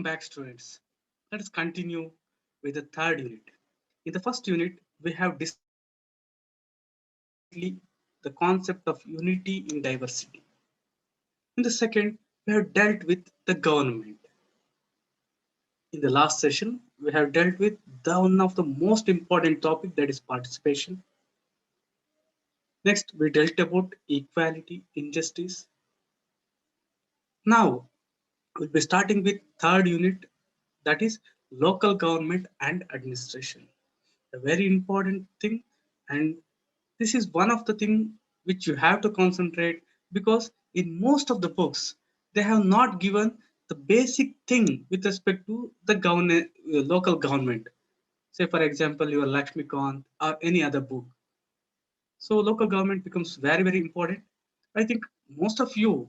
Back, students. Let us continue with the third unit. In the first unit, we have discussed completely the concept of unity in diversity. In the second, we have dealt with the government. In the last session, we have dealt with the one of the most important topic, that is participation. Next, we dealt about equality, injustice. Now, we'll be starting with third unit, that is local government and administration. A very important thing, and this is one of the thing which you have to concentrate, because in most of the books they have not given the basic thing with respect to the local government. Say for example your Lakshmikant or any other book. So local government becomes very important. I think most of you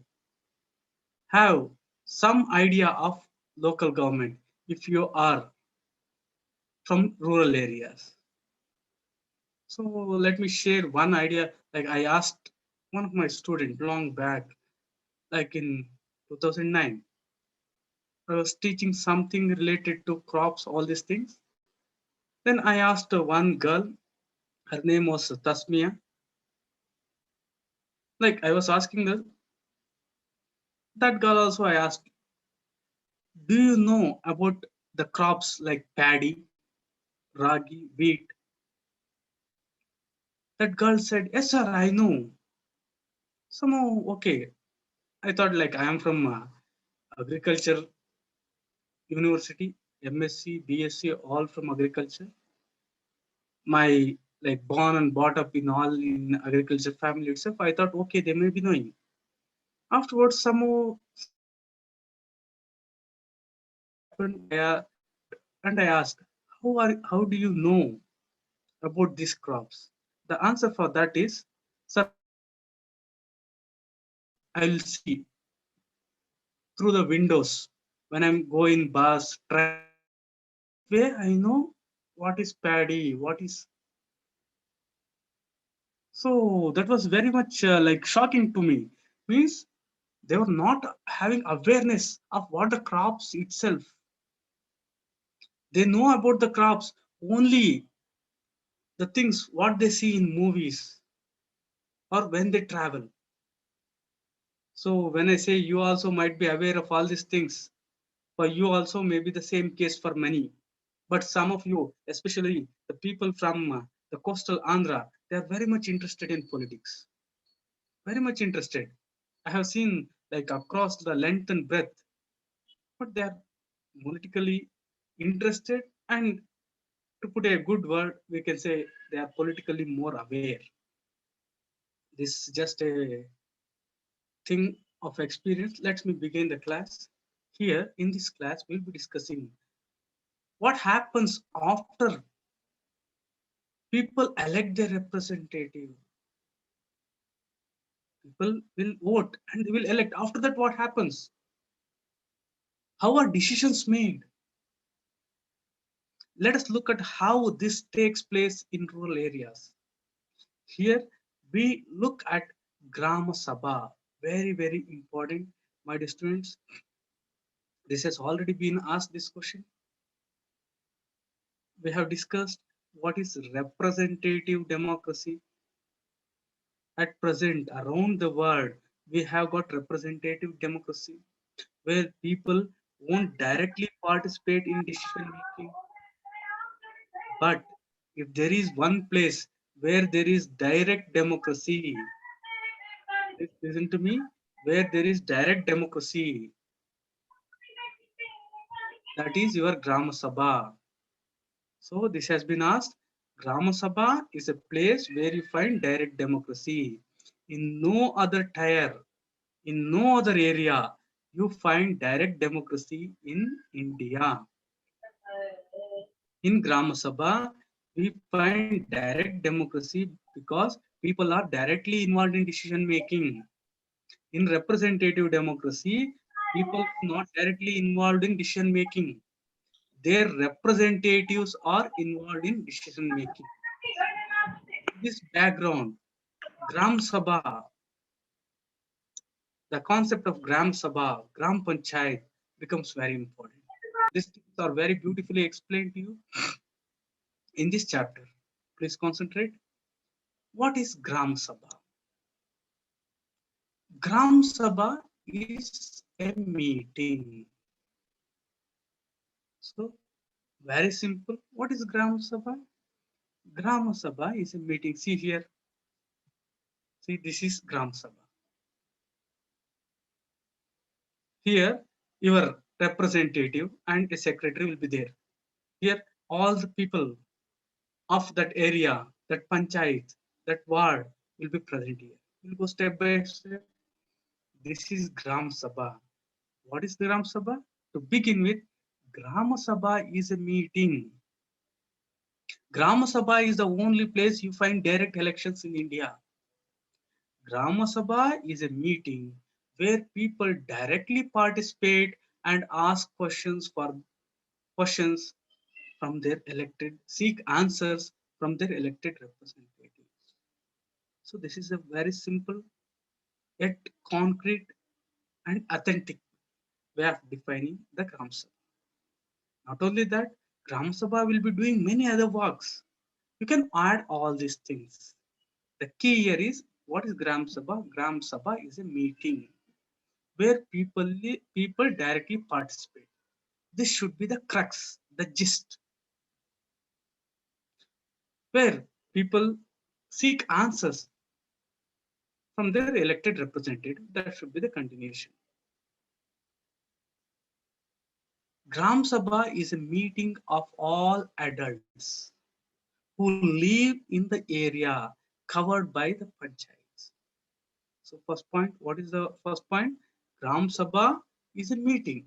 have some idea of local government if you are from rural areas. So let me share one idea. Like I asked one of my students long back, like in 2009. I was teaching something related to crops, all these things. Then I asked one girl, her name was Tasmia. Like I was asking her, that girl also I asked, do you know about the crops like paddy, ragi, wheat? That girl said, yes, sir, I know. Somehow, okay. I thought like I am from agriculture university, MSc, BSc, all from agriculture. My like born and brought up in all in agriculture family itself. I thought, okay, they may be knowing. Afterwards, something happened. I stopped and I asked, how do you know about these crops? The answer for that is, sir, I will see through the windows when I'm going bus, train. That way I know what is paddy, what is. So that was very much like shocking to me. Means they were not having awareness of what the crops itself. They know about the crops only the things what they see in movies or when they travel. So when I say you also might be aware of all these things, for you also may be the same case for many. But some of you, especially the people from the coastal Andhra, they are very much interested in politics. Very much interested. I have seen like across the length and breadth, but they are politically interested, and to put a good word, we can say they are politically more aware. This is just a thing of experience. Let me begin the class. Here in this class, we'll be discussing what happens after people elect their representative. People will vote and they will elect. After that, what happens? How are decisions made? Let us look at how this takes place in rural areas. Here we look at Grama Sabha, very important, my dear students. This has already been asked this question. We have discussed what is representative democracy. At present, around the world, we have got representative democracy where people won't directly participate in decision making. But if there is one place where there is direct democracy, listen to me, where there is direct democracy, that is your Grama Sabha. So this has been asked. Grama Sabha is a place where you find direct democracy. In no other tier, in no other area, you find direct democracy in India. In Grama Sabha, we find direct democracy because people are directly involved in decision making. In representative democracy, people are not directly involved in decision making. Their representatives are involved in decision making. This background, Gram Sabha, the concept of Gram Sabha, Gram Panchayat becomes very important. These things are very beautifully explained to you in this chapter. Please concentrate. What is Gram Sabha? Gram Sabha is a meeting. So, very simple. What is Gram Sabha? Gram Sabha is a meeting. See here. See, this is Gram Sabha. Here, your representative and a secretary will be there. Here, all the people of that area, that panchayat, that ward will be present here. We'll go step by step. This is Gram Sabha. What is Gram Sabha? To begin with, Gram Sabha is a meeting. Gram Sabha is the only place you find direct elections in India. Gram Sabha is a meeting where people directly participate and ask questions from their elected, seek answers from their elected representatives. So this is a very simple yet concrete and authentic way of defining the Gram Sabha. Not only that, Gram Sabha will be doing many other works. You can add all these things. The key here is, what is Gram Sabha? Gram Sabha is a meeting where people directly participate. This should be the crux, the gist, where people seek answers from their elected representative. That should be the continuation. Gram Sabha is a meeting of all adults who live in the area covered by the panchayats. So first point, what is the first point? Gram Sabha is a meeting.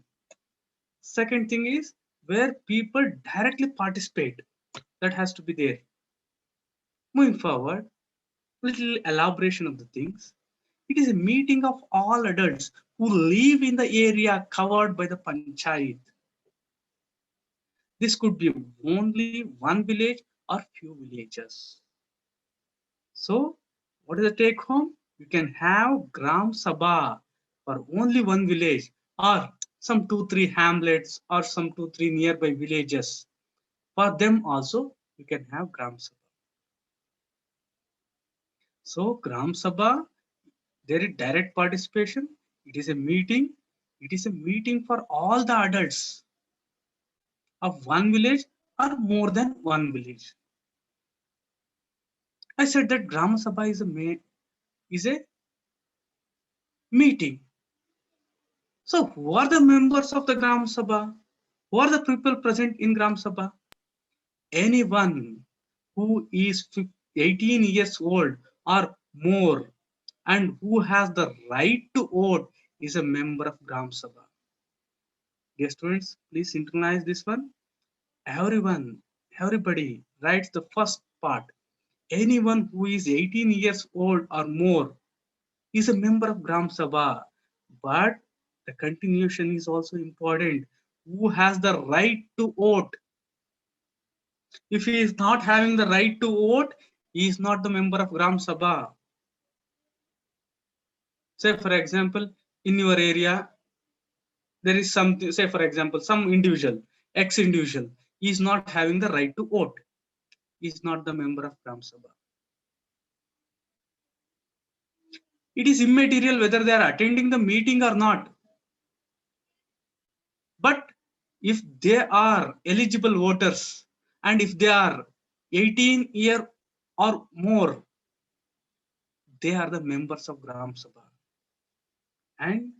Second thing is where people directly participate. That has to be there. Moving forward, little elaboration of the things. It is a meeting of all adults who live in the area covered by the panchayat. This could be only one village or few villages. So, what is the take home? You can have Gram Sabha for only one village or some 2-3 hamlets or some 2-3 nearby villages. For them also, you can have Gram Sabha. So, Gram Sabha, there is direct participation. It is a meeting. It is a meeting for all the adults of one village or more than one village. I said that Gram Sabha is a meeting. So, who are the members of the Gram Sabha? Who are the people present in Gram Sabha? Anyone who is 18 years old or more and who has the right to vote is a member of Gram Sabha. Dear students, please internalize this one. Everybody writes the first part. Anyone who is 18 years old or more is a member of Gram Sabha. But the continuation is also important. Who has the right to vote? If he is not having the right to vote, he is not the member of Gram Sabha. Say, for example, in your area, there is something, say, for example, some individual, ex individual, is not having the right to vote. He is not the member of Gram Sabha. It is immaterial whether they are attending the meeting or not. But if they are eligible voters and if they are 18 year or more, they are the members of Gram Sabha. And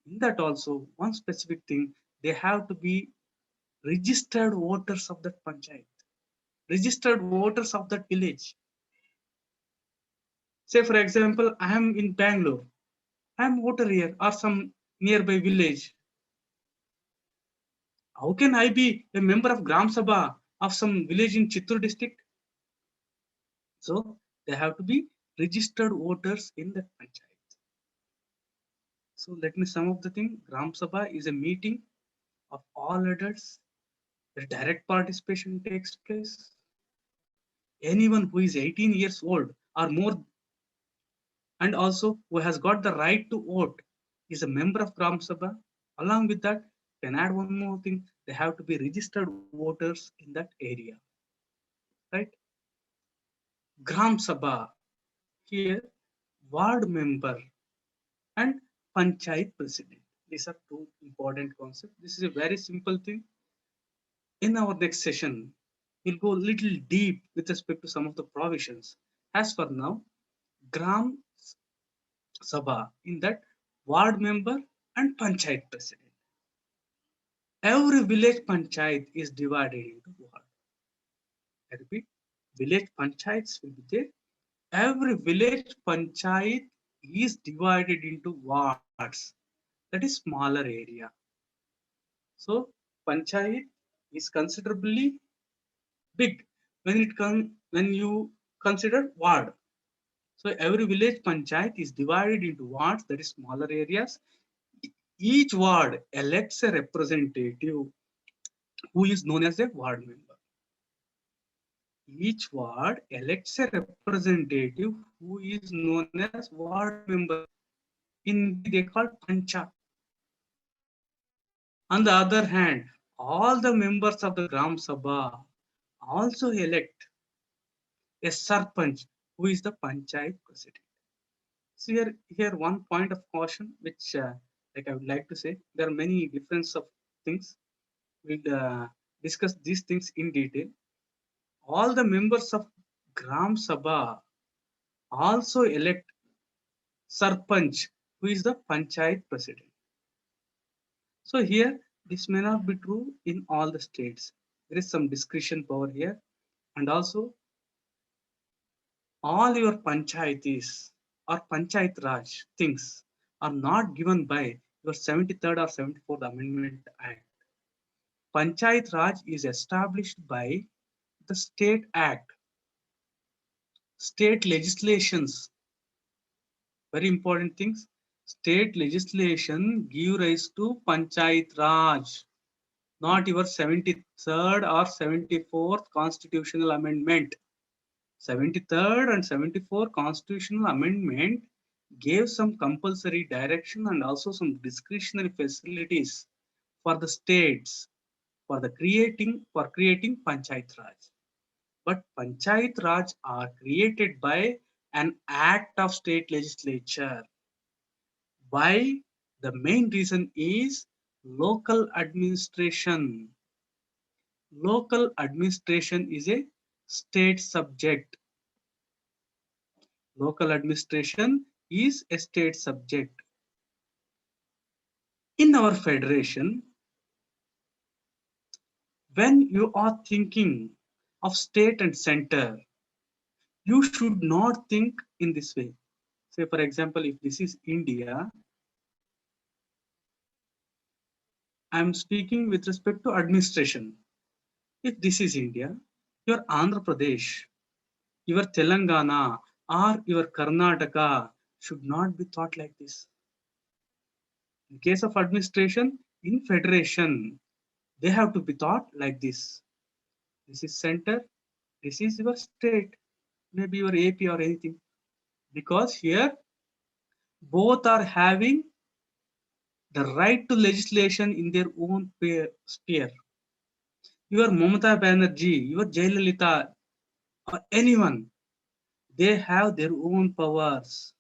in that also, one specific thing, they have to be registered voters of that panchayat, registered voters of that village. Say, for example, I am in Bangalore, I am voter here or some nearby village. How can I be a member of Gram Sabha of some village in Chittoor district? So they have to be registered voters in that panchayat. So let me sum up the thing. Gram Sabha is a meeting of all adults. The direct participation takes place. Anyone who is 18 years old or more and also who has got the right to vote is a member of Gram Sabha. Along with that, can add one more thing. They have to be registered voters in that area, right? Gram Sabha, here ward member and panchayat president. These are two important concepts. This is a very simple thing. In our next session, we'll go a little deep with respect to some of the provisions. As for now, Gram Sabha, in that ward member and panchayat president. Every village panchayat is divided into ward. I repeat, village panchayats will be there. Every village panchayat is divided into wards. That is smaller area. So panchayat is considerably big when you consider ward. So every village panchayat is divided into wards, that is smaller areas. Each ward elects a representative who is known as a ward member. Each ward elects a representative who is known as ward member. In Hindi, they call pancha. On the other hand, all the members of the Gram Sabha also elect a sarpanch who is the panchayat president. So here one point of caution, which like I would like to say, there are many difference of things. We'll discuss these things in detail. All the members of Gram Sabha also elect sarpanch, who is the panchayat president. So here, this may not be true in all the states. There is some discretion power here, and also all your panchayatis or panchayat raj things are not given by your 73rd or 74th Amendment Act. Panchayat Raj is established by the State Act, state legislations. Very important things. State legislation give rise to Panchayat Raj, not your 73rd or 74th constitutional amendment. 73rd and 74th constitutional amendment gave some compulsory direction and also some discretionary facilities for the states for creating Panchayat Raj. But Panchayat Raj are created by an act of state legislature. Why? The main reason is local administration. Local administration is a state subject. Local administration is a state subject. In our federation, when you are thinking of state and center, you should not think in this way. Say, for example, if this is India, I'm speaking with respect to administration. If this is India, your Andhra Pradesh, your Telangana, or your Karnataka should not be thought like this. In case of administration, in federation, they have to be thought like this. This is center, this is your state, maybe your AP or anything. Because here, both are having the right to legislation in their own sphere. Your Mamata Banerjee, your Jayalalitha, or anyone, they have their own powers.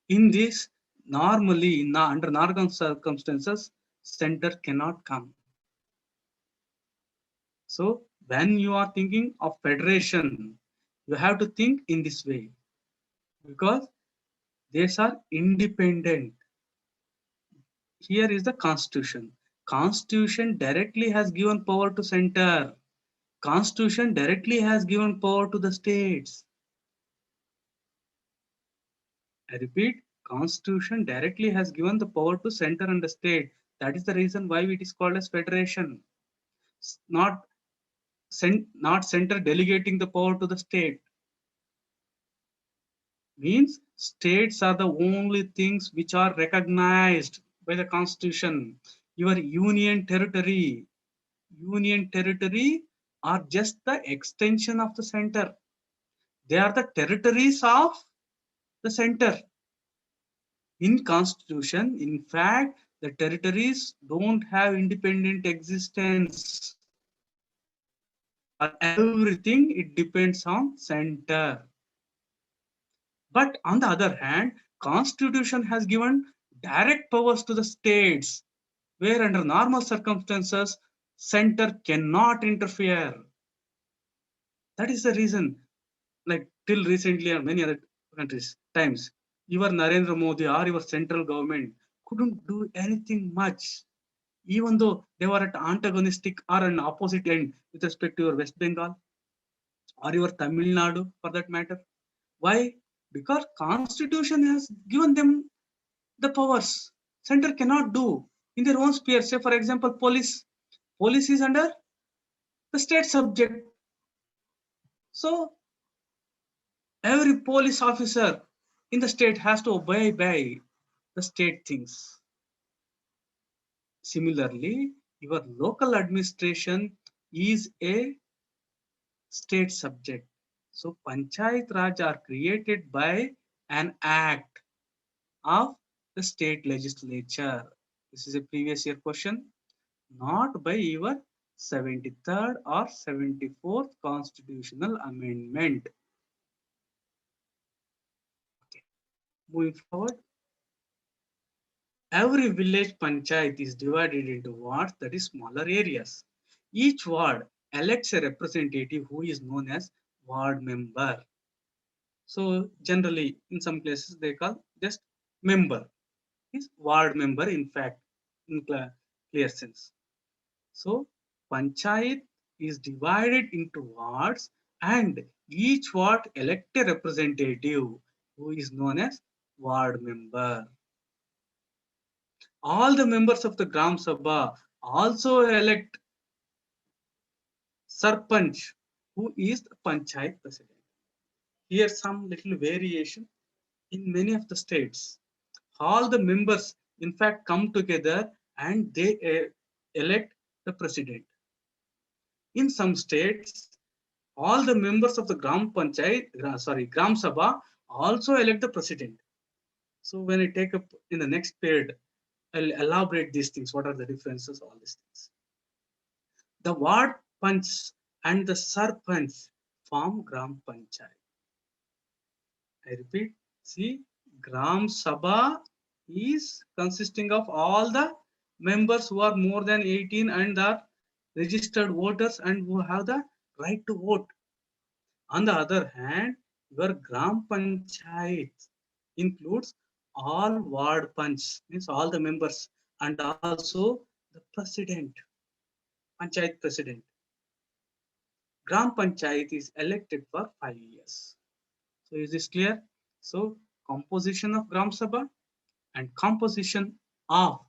In this, normally, under normal circumstances, center cannot come. So, when you are thinking of federation, you have to think in this way because these are independent. Here is the constitution. Constitution directly has given power to center. Constitution directly has given power to the states. I repeat, Constitution directly has given the power to center and the state. That is the reason why it is called as federation. Not, not center delegating the power to the state. Means states are the only things which are recognized by the Constitution. Your union territory are just the extension of the center. They are the territories of the center. In Constitution, in fact, The territories don't have independent existence. For everything, it depends on center. But on the other hand, Constitution has given direct powers to the states, where under normal circumstances, center cannot interfere. That is the reason, like till recently and many other countries, times, your Narendra Modi or your central government couldn't do anything much, even though they were at antagonistic or an opposite end with respect to your West Bengal or your Tamil Nadu for that matter. Why? Because Constitution has given them the powers. Center cannot do in their own sphere. Say, for example, police. Police is under the state subject. So every police officer in the state has to obey by the state things. Similarly, your local administration is a state subject. So Panchayat Raj are created by an act of the state legislature. This is a previous year question, not by your 73rd or 74th constitutional amendment. Okay. Moving forward, every village panchayat is divided into wards, that is smaller areas. Each ward elects a representative who is known as ward member. So generally, in some places they call just member. Is ward member in fact, in clear sense. So panchayat is divided into wards and each ward elect a representative who is known as ward member. All the members of the Gram Sabha also elect Sarpanch, who is the Panchayat president. Here some little variation in many of the states. All the members in fact come together and they elect the president. In some states, all the members of the Gram Sabha also elect the president. So when I take up in the next period, I'll elaborate these things. What are the differences? All these things. The ward panch and the sarpanch form Gram Panchayat. I repeat, see, Gram Sabha is consisting of all the members who are more than 18 and are registered voters and who have the right to vote. On the other hand, your Gram Panchayat includes all ward panch, means all the members, and also the president, Panchayat president. Gram Panchayat is elected for 5 years. So is this clear? So composition of Gram Sabha and composition of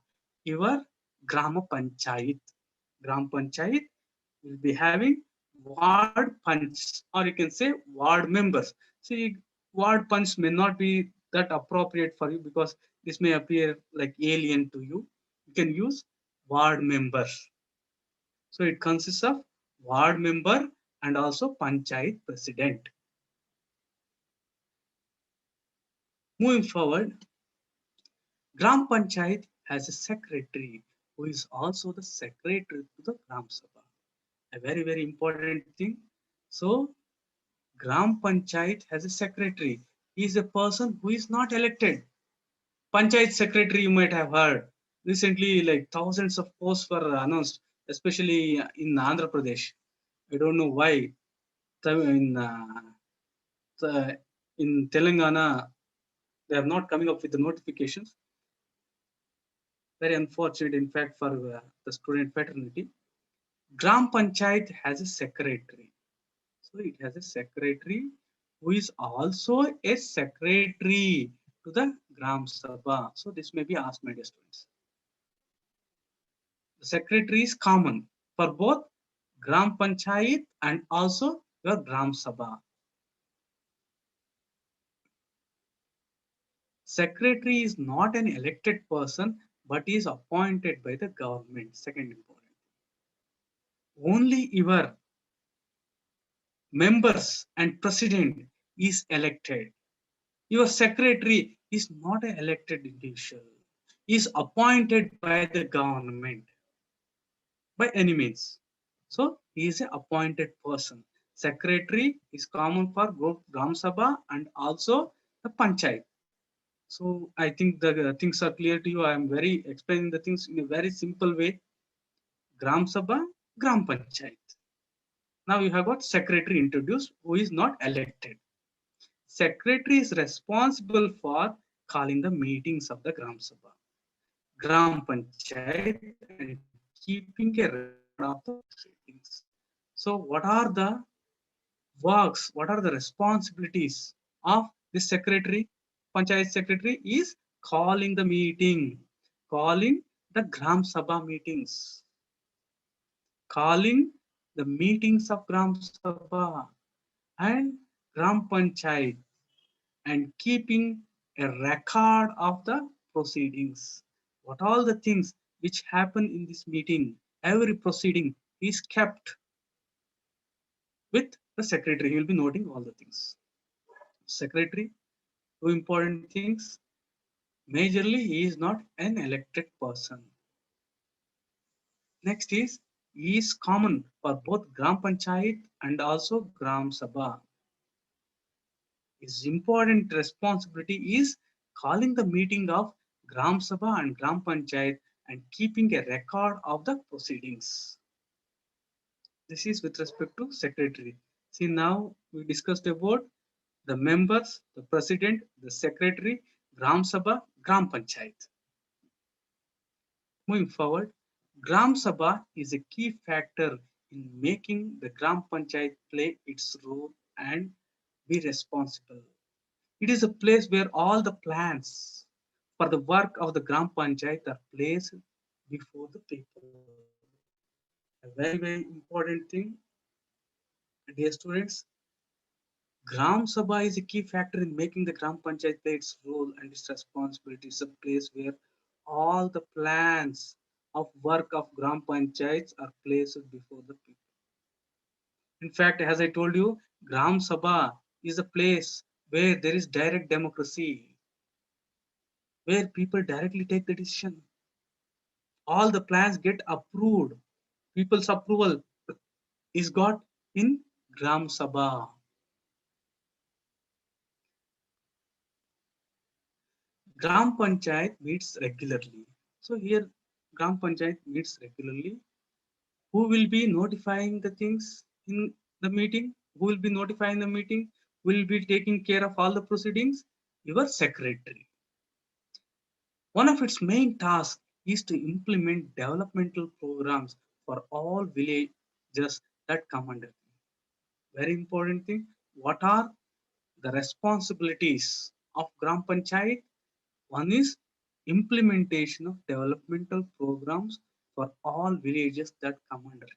your Grama Panchayat. Gram Panchayat will be having ward punch, or you can say ward members. See, ward punch may not be that appropriate for you because this may appear like alien to you. You can use ward members. So it consists of ward member and also panchayat president. Moving forward, Gram Panchayat has a secretary who is also the secretary to the Gram Sabha. A very, very important thing. So Gram Panchayat has a secretary. He is a person who is not elected. Panchayat secretary, you might have heard. Recently, like thousands of posts were announced, especially in Andhra Pradesh. I don't know why. In, in Telangana, they are not coming up with the notifications. Very unfortunate, in fact, for the student fraternity. Gram Panchayat has a secretary. So it has a secretary who is also a secretary to the Gram Sabha. So this may be asked, my dear students. The secretary is common for both Gram Panchayat and also your Gram Sabha. Secretary is not an elected person but is appointed by the government. Second important. Only your members and president is elected. Your secretary is not an elected individual. is appointed by the government by any means. So he is a appointed person. Secretary is common for both Gram Sabha and also the Panchayat. So I think the things are clear to you. I am very explaining the things in a very simple way. Gram Sabha, Gram Panchayat. Now you have got secretary introduced who is not elected. Secretary is responsible for calling the meetings of the Gram Sabha, Gram Panchayat and keeping a record of the proceedings. So what are the works, what are the responsibilities of this secretary? Panchayat secretary is calling the meeting, calling the Gram Sabha meetings, calling the meetings of Gram Sabha and Gram Panchayat and keeping a record of the proceedings. What all the things which happen in this meeting, every proceeding is kept with the secretary. He will be noting all the things. Secretary, two important things. Majorly, he is not an elected person. Next is common for both Gram Panchayat and also Gram Sabha. His important responsibility is calling the meeting of Gram Sabha and Gram Panchayat and keeping a record of the proceedings. This is with respect to secretary. See, now we discussed about the members, the president, the secretary, Gram Sabha, Gram Panchayat. Moving forward, Gram Sabha is a key factor in making the Gram Panchayat play its role and be responsible. It is a place where all the plans for the work of the Gram Panchayat are placed before the people. A very, very important thing, dear students. Gram Sabha is a key factor in making the Gram Panchayat play its role and its responsibilities. A place where all the plans of work of Gram Panchayats are placed before the people. In fact, as I told you, Gram Sabha is a place where there is direct democracy, where people directly take the decision. All the plans get approved. People's approval is got in Gram Sabha. Gram Panchayat meets regularly. So here Gram Panchayat meets regularly. Who will be notifying the things in the meeting? Who will be notifying the meeting? Who will be taking care of all the proceedings? Your secretary. One of its main tasks is to implement developmental programs for all villages that come under it. Very important thing. What are the responsibilities of Gram Panchayat? One is implementation of developmental programs for all villages that come under it.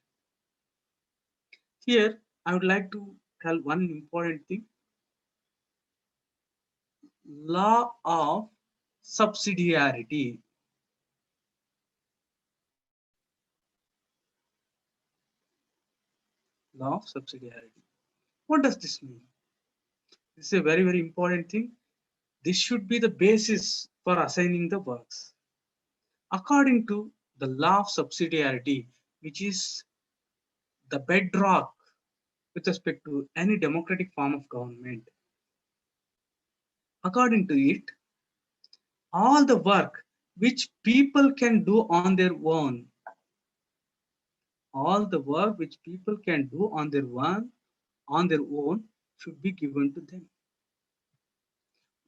Here, I would like to tell one important thing. Law of subsidiarity. Law of subsidiarity. What does this mean? This is a very, very important thing. This should be the basis for assigning the works. According to the law of subsidiarity, which is the bedrock with respect to any democratic form of government, according to it, all the work which people can do on their own, all the work which people can do on their own should be given to them.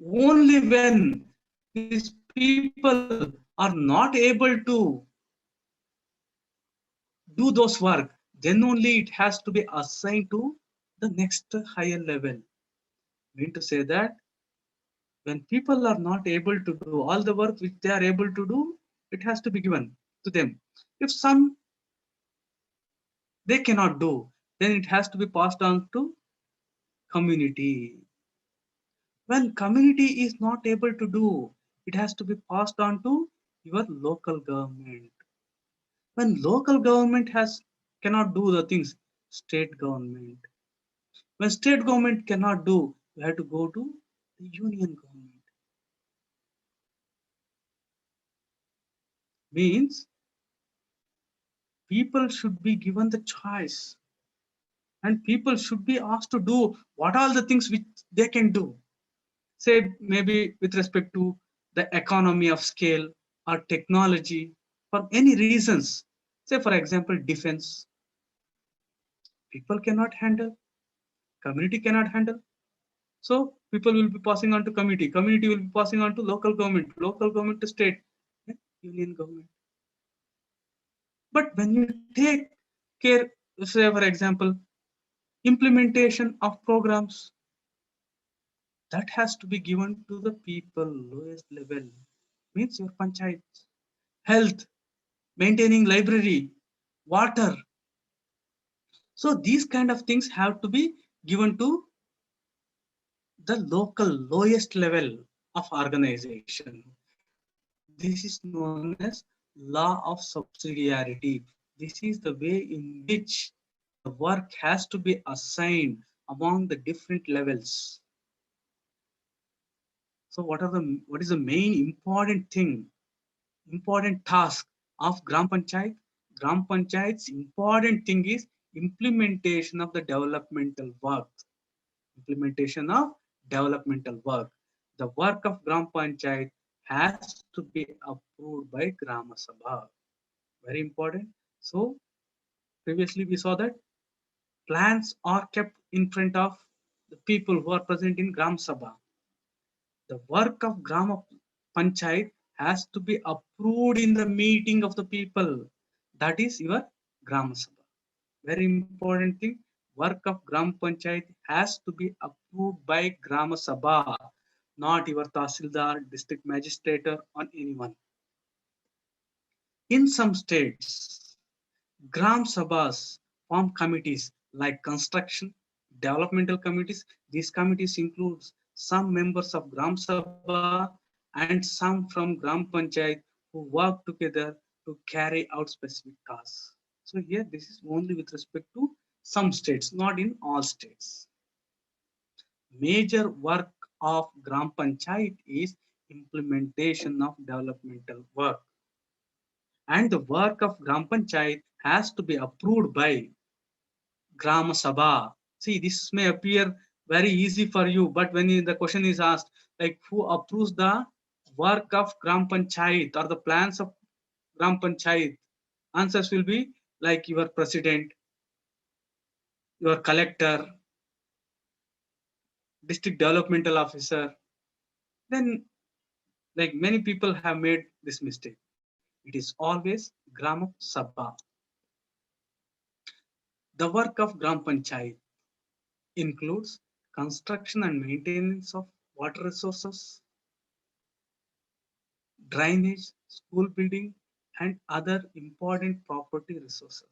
Only when these people are not able to do those work, then only it has to be assigned to the next higher level. Mean to say that when people are not able to do all the work which they are able to do, it has to be given to them. If some they cannot do, then it has to be passed on to community. When community is not able to do, it has to be passed on to your local government. When local government has cannot do the things, state government. When state government cannot do, you have to go to the union government. Means people should be given the choice, and people should be asked to do what all the things which they can do. Say maybe with respect to the economy of scale or technology, for any reasons. Say for example, defense. People cannot handle, community cannot handle. So people will be passing on to community. Community will be passing on to local government. Local government to state, union government. But when you take care, say for example, implementation of programs, that has to be given to the people lowest level. Means your panchayat, health, maintaining library, water. So these kind of things have to be given to the local lowest level of organization. This is known as law of subsidiarity. This is the way in which the work has to be assigned among the different levels. So what is the main important thing, important task of Gram Panchayat? Gram Panchayat's important thing is implementation of the developmental work. Implementation of developmental work. The work of Gram Panchayat has to be approved by Grama Sabha. Very important. So previously we saw that plans are kept in front of the people who are present in Gram Sabha. The work of Grama Panchayat has to be approved in the meeting of the people. That is your Grama Sabha. Very important thing. Work of Gram Panchayat has to be approved by Grama Sabha, not your Tahsildar, district magistrate, or anyone. In some states, Gram Sabhas form committees like construction, developmental committees. These committees include some members of Gram Sabha and some from Gram Panchayat who work together to carry out specific tasks. So here this is only with respect to some states, not in all states. Major work of Gram Panchayat is implementation of developmental work. And the work of Gram Panchayat has to be approved by Grama Sabha. See, this may appear very easy for you, but when the question is asked, like who approves the work of Gram Panchayat or the plans of Gram Panchayat, answers will be like your president, your collector, district developmental officer. Then, like many people have made this mistake. It is always Gram Sabha. The work of Gram Panchayat includes construction and maintenance of water resources, drainage, school building, and other important property resources.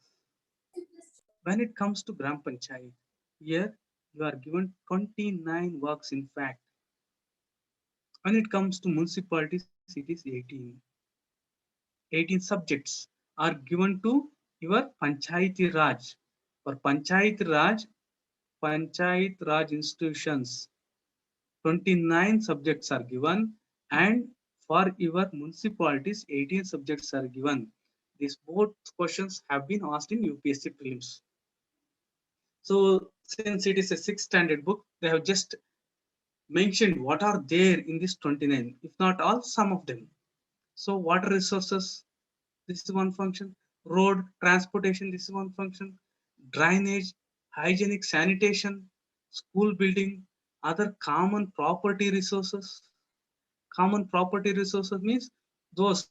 When it comes to Gram Panchayat, here you are given 29 works in fact. When it comes to municipalities, it is 18. 18 subjects are given to your Panchayati Raj. For Panchayat Raj institutions, 29 subjects are given, and for your municipalities 18 subjects are given. These both questions have been asked in UPSC prelims. So since it is a 6th standard book, they have just mentioned what are there in this 29, if not all, some of them. So water resources, this is one function. Road transportation, this is one function. Drainage, hygienic sanitation, school building, other common property resources. Common property resources means those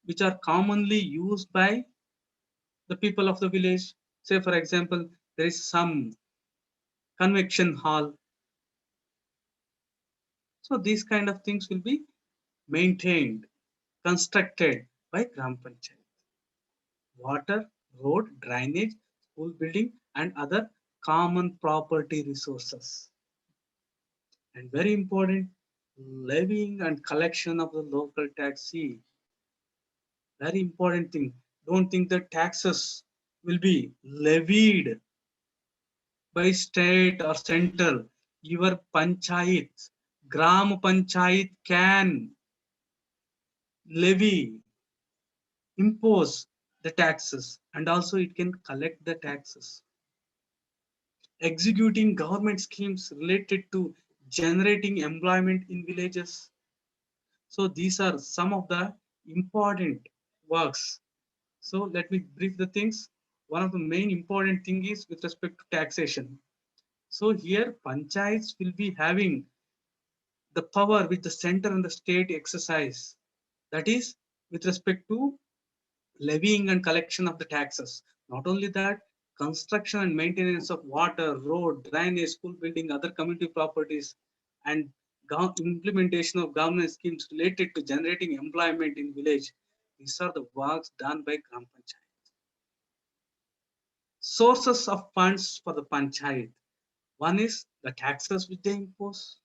which are commonly used by the people of the village. Say for example, there is some convention hall. So these kind of things will be maintained, constructed by Gram Panchayat. Water, road, drainage, school building, and other common property resources. And very important, levying and collection of the local tax. See, very important thing. Don't think that taxes will be levied by state or central. Your panchayat, Gram Panchayat can levy impose the taxes, and also it can collect the taxes. Executing government schemes related to generating employment in villages. So these are some of the important works. So let me brief the things. One of the main important thing is with respect to taxation. So here panchayats will be having the power which the center and the state exercise. That is with respect to levying and collection of the taxes. Not only that, construction and maintenance of water, road, drainage, school building, other community properties, and implementation of government schemes related to generating employment in village. These are the works done by Gram Panchayat. Sources of funds for the Panchayat. One is the taxes which they impose,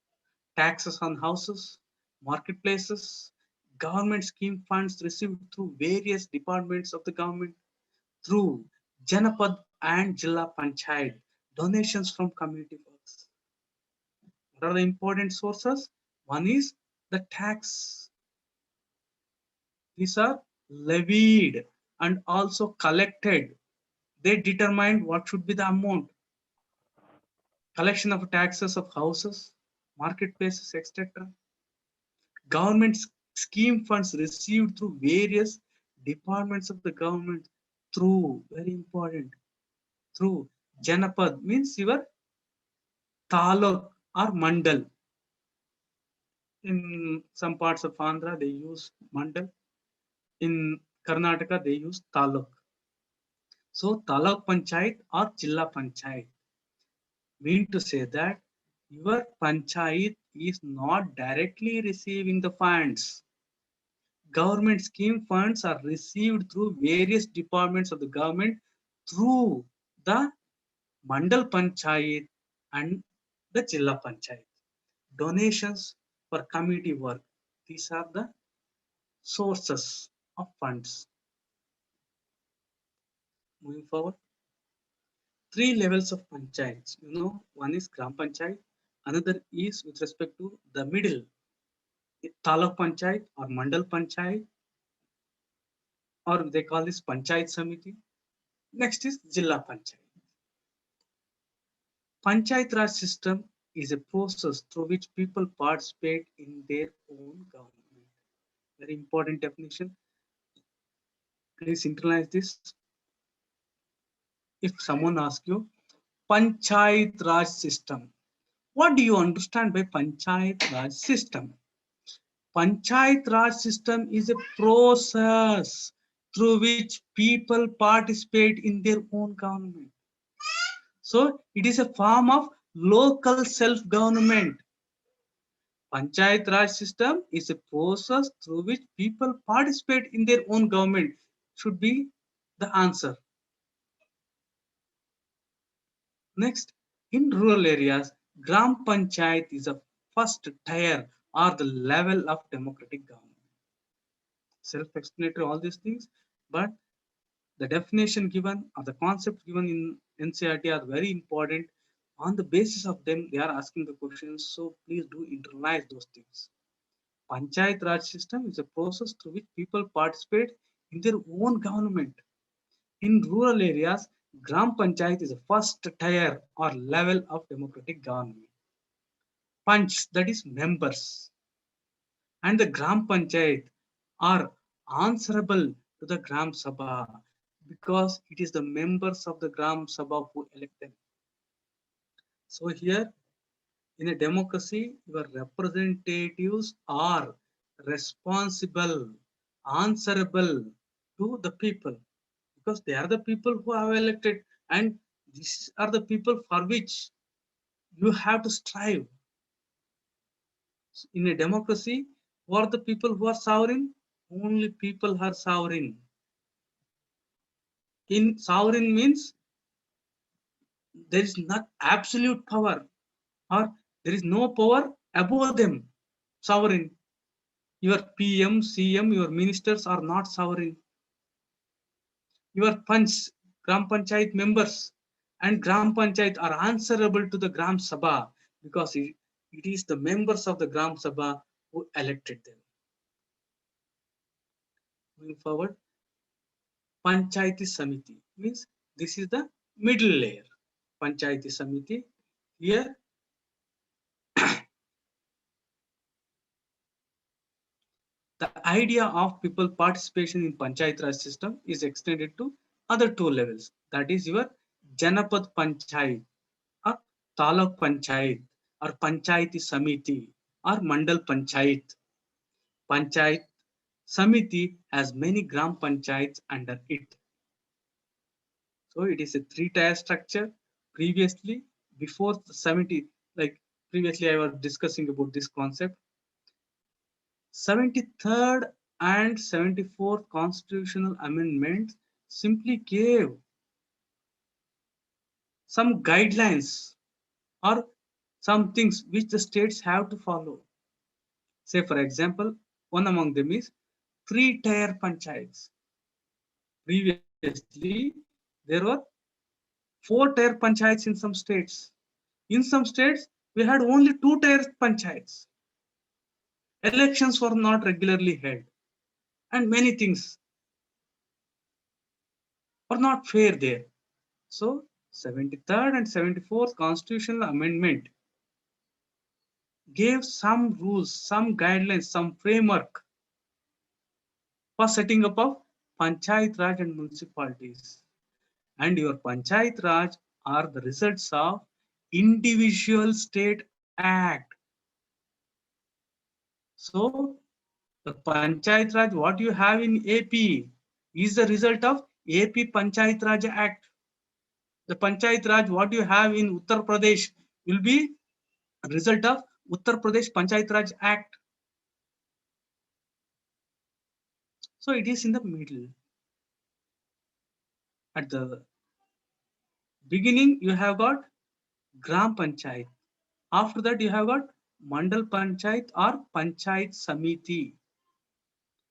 taxes on houses, marketplaces, government scheme funds received through various departments of the government, through Janapad and Jilla Panchayat, donations from community works. What are the important sources? One is the tax. These are levied and also collected. They determine what should be the amount. Collection of taxes of houses, marketplaces, etc. Government scheme funds received through various departments of the government, through, very important, through Janapad means your taluk or mandal. In some parts of Andhra, they use mandal. In Karnataka, they use taluk. So taluk panchayat or jilla panchayat mean to say that your panchayat is not directly receiving the funds. Government scheme funds are received through various departments of the government through the mandal panchayat and the jilla panchayat. Donations for community work. These are the sources of funds. Moving forward, three levels of panchayats. One is Gram Panchayat, another is with respect to the middle, Taluk Panchayat or Mandal Panchayat, or they call this Panchayat Samiti. Next is Jilla Panchayat. Panchayat Raj system is a process through which people participate in their own government. Very important definition. Please internalize this. If someone asks you, Panchayat Raj system, what do you understand by Panchayat Raj system? Panchayat Raj system is a process through which people participate in their own government. So it is a form of local self-government. Panchayat Raj system is a process through which people participate in their own government. Should be the answer. Next, in rural areas, Gram Panchayat is a first tier or the level of democratic government. Self-explanatory, all these things, but the definition given or the concept given in NCERT are very important. On the basis of them, they are asking the questions. So please do internalize those things. Panchayat Raj system is a process through which people participate in their own government. In rural areas, Gram Panchayat is the first tier or level of democratic government. Panch, that is members, and the Gram Panchayat are answerable to the Gram Sabha because it is the members of the Gram Sabha who elect them. So here in a democracy, your representatives are responsible, answerable to the people because they are the people who have elected, and these are the people for which you have to strive. In a democracy, who are the people who are sovereign? Only people are sovereign. In sovereign means there is not absolute power or there is no power above them. Sovereign. Your PM, CM, your ministers are not sovereign. Your Panch, Gram Panchayat members and Gram Panchayat are answerable to the Gram Sabha because it is the members of the Gram Sabha who elected them. Moving forward, Panchayati Samiti means this is the middle layer. Panchayati Samiti. Here, the idea of people participation in Panchayat Raj system is extended to other two levels. That is your Janapad Panchayat or Taluk Panchayat or Panchayati Samiti or Mandal Panchayat. Panchayat Samiti has many Gram Panchayats under it. So it is a three-tier structure. Previously, before the 70, like previously I was discussing about this concept. 73rd and 74th constitutional amendments simply gave some guidelines or some things which the states have to follow. Say, for example, one among them is three-tier panchayats. Previously, there were four-tier panchayats in some states. In some states, we had only two-tier panchayats. Elections were not regularly held, and many things were not fair there. So, 73rd and 74th constitutional amendment gave some rules, some guidelines, some framework for setting up of Panchayat Raj and municipalities. And your Panchayat Raj are the results of individual state act. So the Panchayat Raj, what you have in AP is the result of AP Panchayat Raj Act. The Panchayat Raj, what you have in Uttar Pradesh will be a result of Uttar Pradesh Panchayat Raj Act. So it is in the middle. At the beginning, you have got Gram Panchayat. After that, you have got Mandal Panchayat or Panchayat Samiti.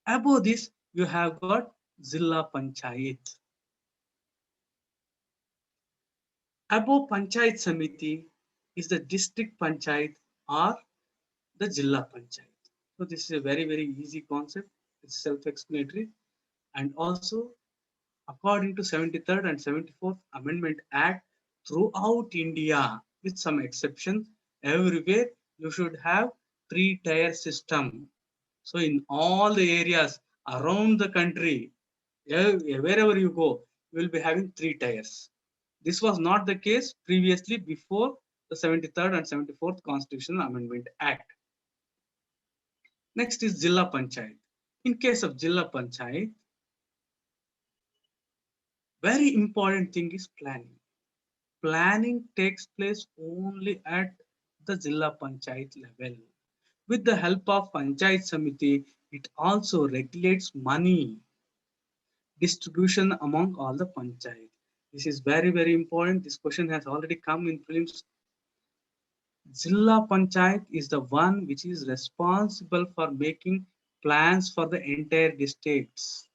Above this, you have got Zilla Panchayat. Above Panchayat Samiti is the district Panchayat or the Jilla Panchayat. So this is a very, very easy concept. It's self-explanatory. And also, according to 73rd and 74th Amendment Act, throughout India, with some exceptions, everywhere you should have three-tier system. So in all the areas around the country, wherever you go, you will be having three tiers. This was not the case previously before the 73rd and 74th Constitutional Amendment Act. Next is Jilla Panchayat. In case of Jilla Panchayat, very important thing is planning. Planning takes place only at the Jilla Panchayat level. With the help of Panchayat Samiti, it also regulates money distribution among all the panchayat. This is very, very important. This question has already come in prelims. Jilla Panchayat is the one which is responsible for making plans for the entire districts.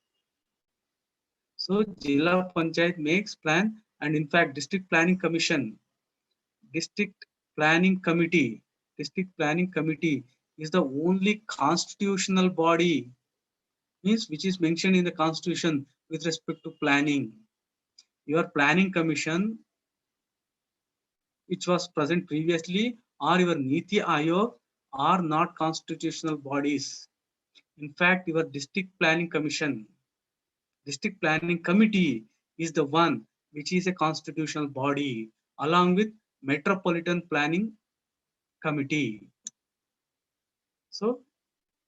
So Jilla Panchayat makes plan, and in fact District Planning Commission, District Planning Committee, District Planning Committee is the only constitutional body means which is mentioned in the constitution with respect to planning. Your planning commission which was present previously or your Niti Ayog are not constitutional bodies. In fact, your district planning commission, district planning committee is the one which is a constitutional body along with metropolitan planning committee. So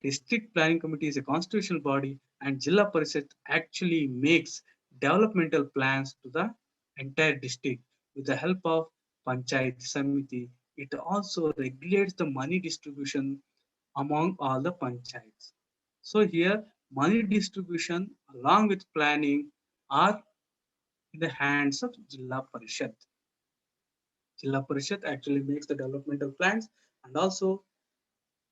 district planning committee is a constitutional body and Jilla Parishad actually makes developmental plans to the entire district with the help of Panchayat Samiti. It also regulates the money distribution among all the panchayats. So here money distribution along with planning are in the hands of Jilla Parishad. Jilla Parishad actually makes the developmental plans and also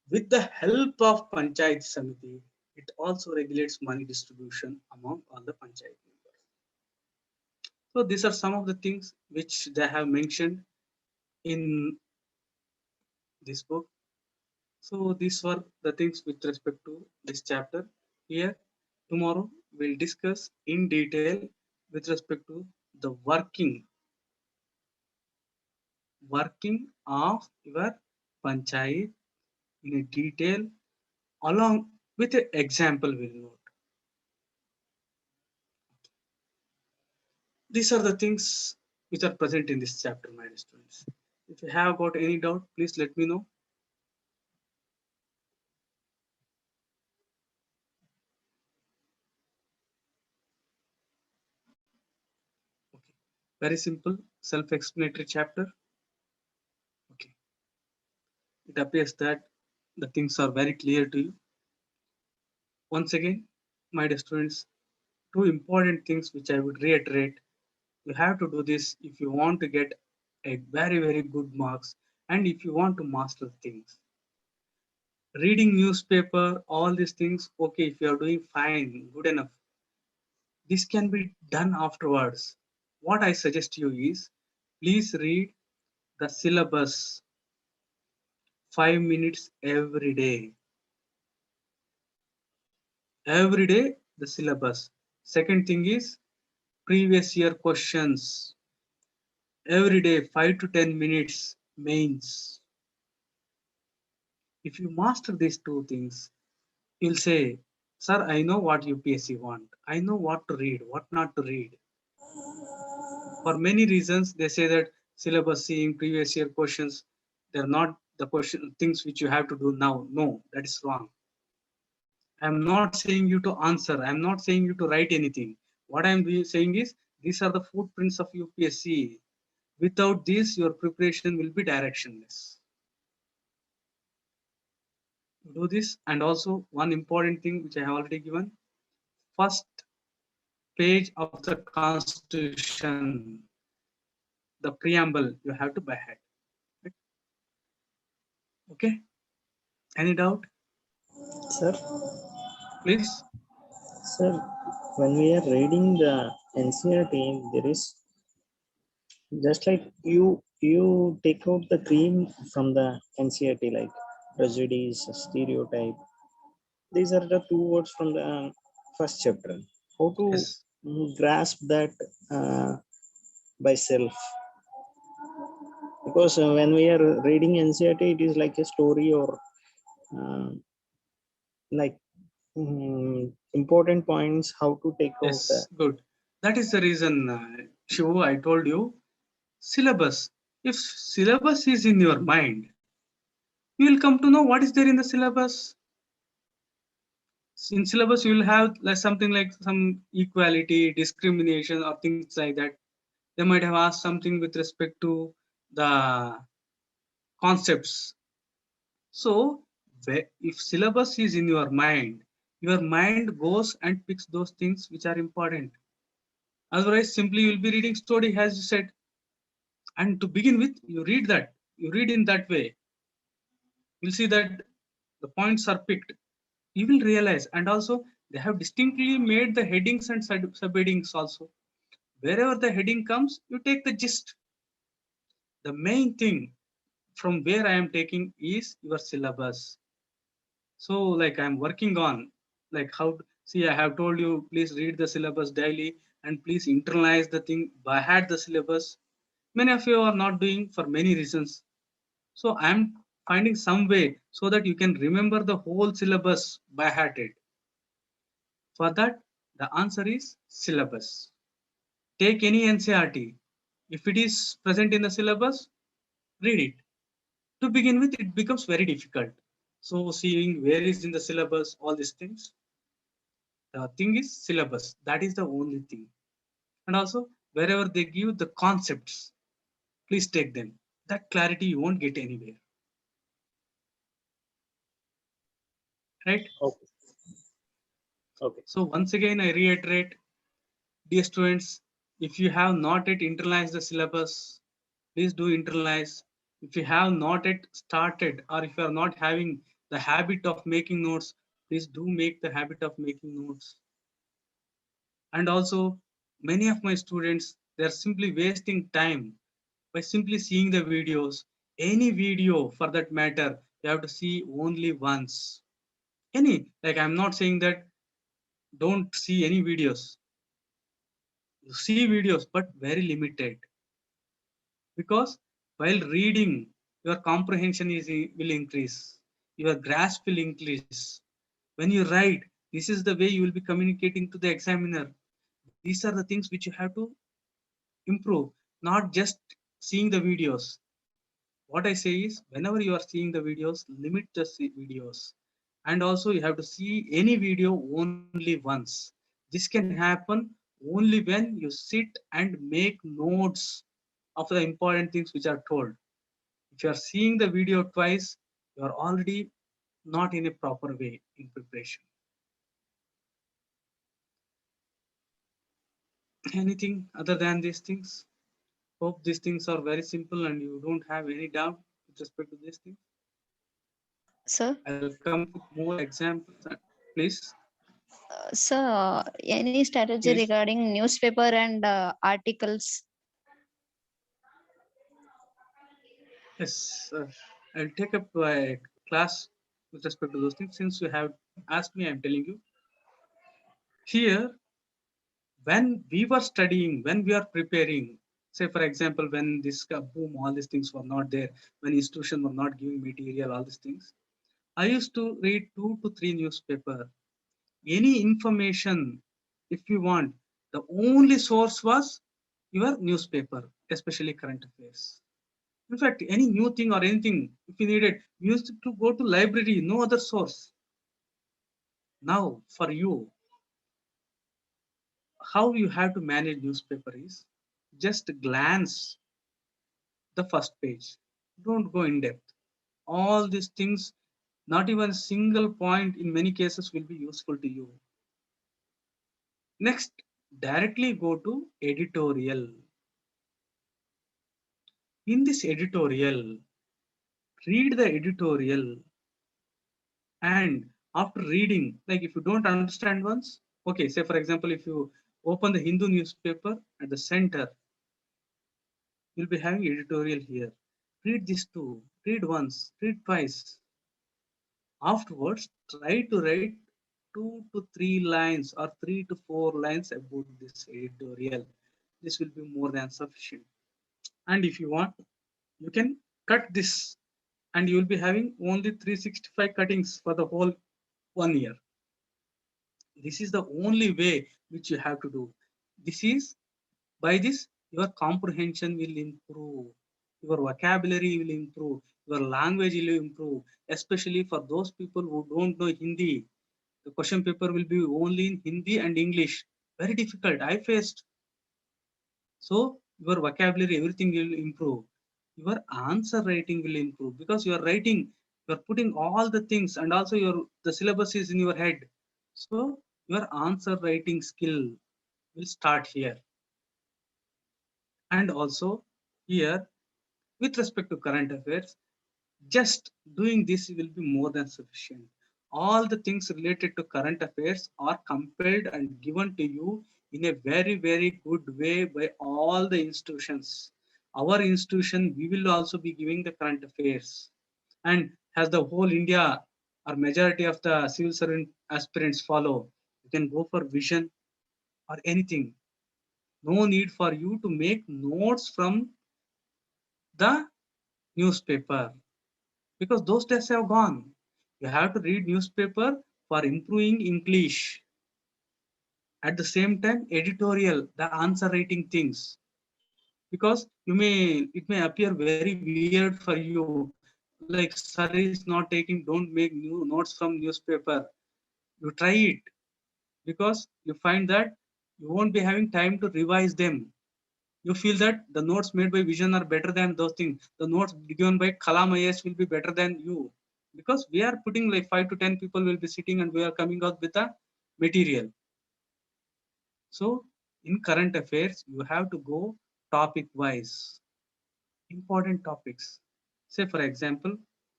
with the help of Panchayat Samiti, it also regulates money distribution among all the Panchayat members. So these are some of the things which they have mentioned in this book. So these were the things with respect to this chapter. Here, tomorrow we'll discuss in detail with respect to the working of your panchayat in a detail along with an example we'll note. These are the things which are present in this chapter, my dear students. If you have got any doubt, please let me know. Okay. Very simple, self-explanatory chapter. Okay. It appears that the things are very clear to you. Once again, my dear students, two important things which I would reiterate. You have to do this if you want to get a very, very good marks and if you want to master things. Reading newspaper, all these things, okay, if you are doing fine, good enough. This can be done afterwards. What I suggest you is, please read the syllabus 5 minutes every day. Every day, the syllabus. Second thing is previous year questions. Every day, 5 to 10 minutes mains. If you master these two things, you'll say, Sir, I know what UPSC want. I know what to read, what not to read. For many reasons, they say that syllabus seeing previous year questions, they're not the question things which you have to do now. No, that is wrong. I'm not saying you to answer. I'm not saying you to write anything. What I'm saying is these are the footprints of UPSC. Without this, your preparation will be directionless. Do this, and also one important thing which I have already given. First page of the Constitution, the preamble, you have to by head. Okay? Any doubt? Sir, Please. sir, when we are reading the NCERT, there is just like you take out the cream from the NCERT, like prejudice, stereotype. These are the two words from the first chapter. How to Yes. grasp that by self? Because when we are reading NCERT, it is like a story or uh, like important points how to take out. Yes. Good. That is the reason, Shivu, I told you syllabus. If syllabus is in your mind, you will come to know what is there in the syllabus. In syllabus, you will have like something like some equality, discrimination, or things like that. They might have asked something with respect to the concepts. So, if syllabus is in your mind goes and picks those things which are important. Otherwise, simply you will be reading story as you said. And to begin with, you read in that way. You'll see that the points are picked. You will realize, and also they have distinctly made the headings and subheadings also. Wherever the heading comes, you take the gist. The main thing from where I am taking is your syllabus. So like I'm working on like how see I have told you please read the syllabus daily and please internalize the thing by heart the syllabus. Many of you are not doing for many reasons. So I'm finding some way so that you can remember the whole syllabus by hearted. For that, the answer is syllabus. Take any NCRT. If it is present in the syllabus, read it. To begin with, it becomes very difficult. So seeing where is in the syllabus, all these things. The thing is syllabus. That is the only thing. And also, wherever they give the concepts, please take them. That clarity you won't get anywhere. Right? Okay. Okay. So once again, I reiterate, dear students, if you have not yet internalized the syllabus, please do internalize. If you have not yet started or if you are not having the habit of making notes, please do make the habit of making notes. And also, many of my students, they're simply wasting time by simply seeing the videos. Any video for that matter, you have to see only once. Any, like I'm not saying that don't see any videos. You see videos, but very limited. Because while reading, your comprehension will increase, your grasp will increase. When you write, this is the way you will be communicating to the examiner. These are the things which you have to improve, not just seeing the videos. What I say is, whenever you are seeing the videos, limit the videos. And also, you have to see any video only once. This can happen only when you sit and make notes of the important things which are told. If you are seeing the video twice, you are already not in a proper way in preparation. Anything other than these things? Hope these things are very simple and you don't have any doubt with respect to these things. Sir, I'll come with more examples. Please. sir, any strategy Yes. regarding newspaper and articles? Yes. I'll take up a class with respect to those things. Since you have asked me, I'm telling you. Here, when we were studying, when we are preparing, say for example, when this boom, all these things were not there, when institutions were not giving material, all these things, I used to read 2 to 3 newspaper. Any information, if you want, the only source was your newspaper, especially current affairs. In fact, any new thing or anything, if you needed, you used to go to library, no other source. Now, for you, how you have to manage newspaper is just glance the first page. Don't go in depth. All these things, not even single point in many cases will be useful to you. Next, directly go to editorial. In this editorial, read the editorial, and after reading, like if you don't understand once, okay, say for example, if you open the Hindu newspaper at the center, you'll be having editorial here. Read this too. Read once, read twice. Afterwards, try to write 2 to 3 lines or 3 to 4 lines about this editorial. This will be more than sufficient. And if you want, you can cut this and you will be having only 365 cuttings for the whole 1 year. This is the only way which you have to do. This is by this your comprehension will improve, your vocabulary will improve, your language will improve, especially for those people who don't know Hindi. The question paper will be only in Hindi and English. Very difficult. I faced. So your vocabulary, everything will improve. Your answer writing will improve because you are writing, you are putting all the things, and also the syllabus is in your head. So your answer writing skill will start here. And also here, with respect to current affairs, just doing this will be more than sufficient. All the things related to current affairs are compiled and given to you in a very, very good way by all the institutions. Our institution, we will also be giving the current affairs. And as the whole India or majority of the civil servant aspirants follow, you can go for vision or anything. No need for you to make notes from the newspaper because those days have gone. You have to read newspaper for improving English. At the same time, editorial, the answer writing things. Because it may appear very weird for you. Like sir is not taking, don't make new notes from newspaper. You try it because you find that you won't be having time to revise them. You feel that the notes made by Vision are better than those things. The notes given by Kalam IAS will be better than you. Because we are putting like 5 to 10 people will be sitting and we are coming out with the material. So in current affairs, you have to go topic wise. Important topics. Say for example,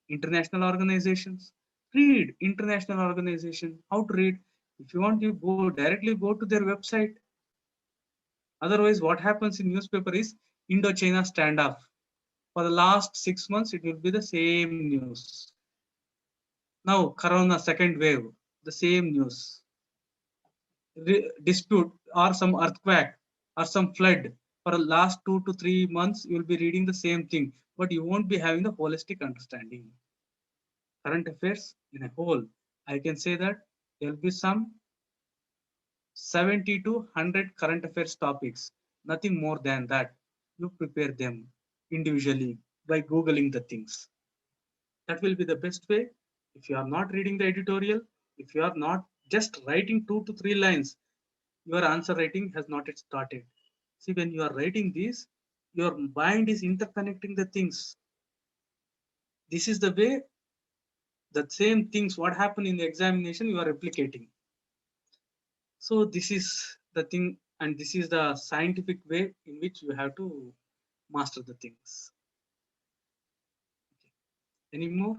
international organizations. Read international organization. How to read? If you want, you directly go to their website. Otherwise, what happens in newspaper is Indo-China standoff. For the last 6 months, it will be the same news. Now, Corona second wave, the same news. dispute or some earthquake or some flood for the last 2 to 3 months, you will be reading the same thing, but you won't be having the holistic understanding. Current affairs in a whole, I can say that there will be some 70 to 100 current affairs topics, nothing more than that. You prepare them individually by Googling the things. That will be the best way. If you are not reading the editorial, if you are not just writing 2 to 3 lines, your answer writing has not yet started. See, when you are writing this, your mind is interconnecting the things. This is the way, the same things what happen in the examination you are replicating. So this is the thing, and this is the scientific way in which you have to master the things. Any more?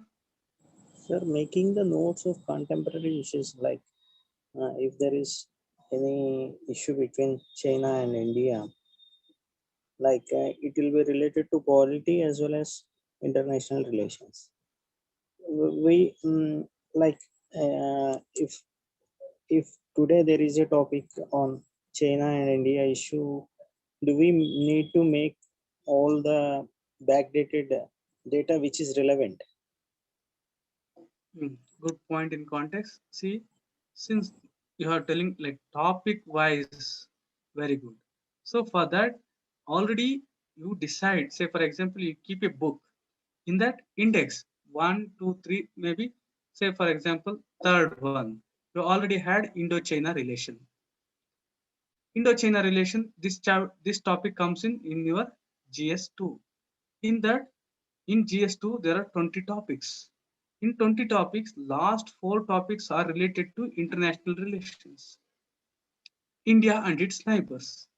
Sir, making the notes of contemporary issues, like if there is any issue between China and India, like it will be related to polity as well as international relations. We like if today there is a topic on China and India issue, do we need to make all the backdated data which is relevant? Good point in context. See, since you are telling like topic wise, very good. So for that, already you decide. Say for example, you keep a book. In that index 1, 2, 3, maybe. Say for example, third one. You already had Indo-China relation. Indo-China relation. This topic comes in your GS2. In that, in GS2 there are 20 topics. In 20 topics, last 4 topics are related to international relations, India and its neighbors.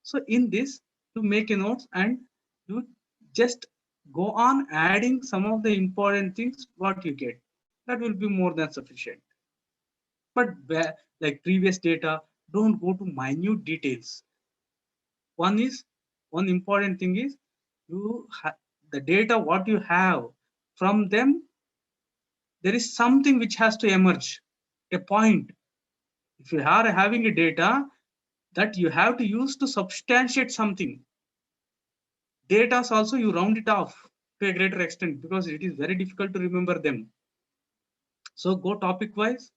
So in this, you make a notes and you just go on adding some of the important things what you get. That will be more than sufficient. But like previous data, don't go to minute details. One important thing is the data what you have from them, there is something which has to emerge, a point. If you are having a data that you have to use to substantiate something, data also you round it off to a greater extent because it is very difficult to remember them. So go topic wise,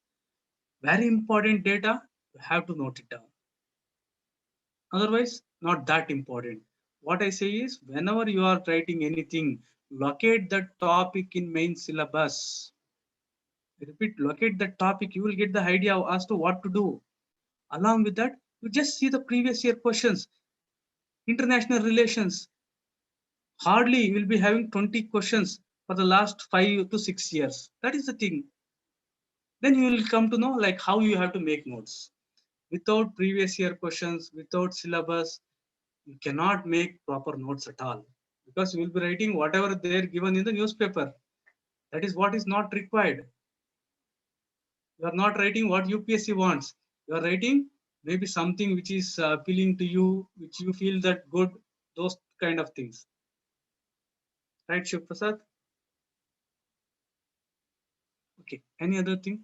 very important data, you have to note it down. Otherwise, not that important. What I say is, whenever you are writing anything, locate the topic in main syllabus. Repeat, locate the topic, you will get the idea as to what to do. Along with that, you just see the previous year questions. International relations, hardly you will be having 20 questions for the last 5 to 6 years. That is the thing. Then you will come to know like how you have to make notes. Without previous year questions, without syllabus, you cannot make proper notes at all because you will be writing whatever they are given in the newspaper. That is what is not required. You are not writing what UPSC wants. You are writing maybe something which is appealing to you, which you feel that good, those kind of things. Right, Shiv Prasad? Okay, any other thing?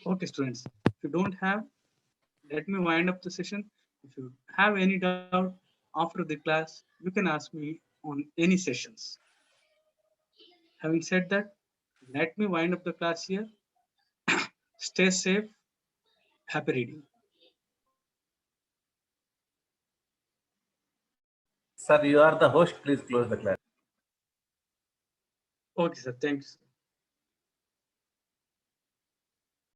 Okay, students, if you don't have, let me wind up the session. If you have any doubt after the class, you can ask me on any sessions. Having said that, let me wind up the class here. Stay safe. Happy reading. Sir, you are the host. Please close the class. Okay, sir. Thanks.